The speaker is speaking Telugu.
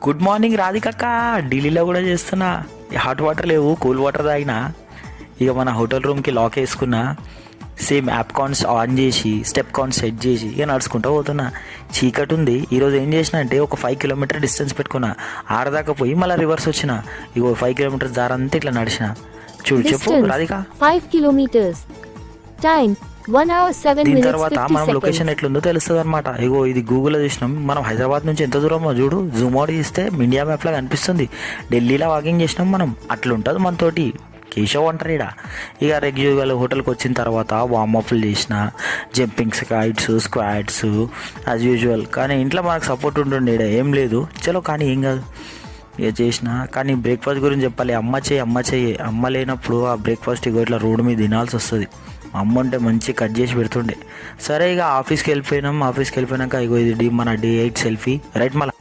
Good morning రాధికక్క. ఢిల్లీలో కూడా చేస్తున్నా. హాట్ వాటర్ లేవు, కూల్ వాటర్ తాగినా. ఇక మన హోటల్ రూమ్కి లాక్ వేసుకున్నా. సేమ్ యాప్ కాన్స్ ఆన్ చేసి స్టెప్ కాన్స్ సెట్ చేసి ఇక నడుచుకుంటూ పోతున్నా. చీకటి ఉంది. ఈరోజు ఏం చేసిన అంటే ఒక 5 కిలోమీటర్ డిస్టెన్స్ పెట్టుకున్నా. ఆడదాకా పోయి మళ్ళీ రివర్స్ వచ్చిన. ఇగో 5 కిలోమీటర్స్ దారంతా ఇట్లా నడిచిన. చూడు చెప్పు రాధిక. 5 kilometers. Time 1 hour 7 దీని minutes తర్వాత 50 మనం లొకేషన్ seconds. ఎట్లుందో తెలుస్తుంది అనమాట. ఇగో ఇది గూగుల్లో చూసినాం. మనం హైదరాబాద్ నుంచి ఎంత దూరమో చూడు. జూమ్ అవుట్ చేస్తే ఇండియా మ్యాప్ లాగా కనిపిస్తుంది. ఢిల్లీలో వాకింగ్ చేసినాం మనం. అట్లుంటుంది మనతోటి. కేశవ్ అంటారు ఈడ. ఇక రెగ్యులర్ హోటల్కి వచ్చిన తర్వాత వార్మప్లు చేసిన, జంపింగ్స్, కైట్స్, స్క్వాడ్స్ యాజ్ యూజువల్. కానీ ఇంట్లో మనకు సపోర్ట్ ఉంటుండే, ఈడ ఏం లేదు. చలో కానీ ఏం కాదు ఇక చేసిన. కానీ బ్రేక్ఫాస్ట్ గురించి చెప్పాలి. అమ్మ చెయ్యి. అమ్మ లేనప్పుడు ఆ బ్రేక్ఫాస్ట్ ఇగో ఇట్లా రోడ్డు మీద తినాల్సి వస్తుంది. అమ్మ ఉంటే మంచి కట్ చేసి పెడుతుండే. సరే ఇక ఆఫీస్కి వెళ్ళిపోయినాక ఇగో ఇది మన డే 8 సెల్ఫీ రైట్. మళ్ళీ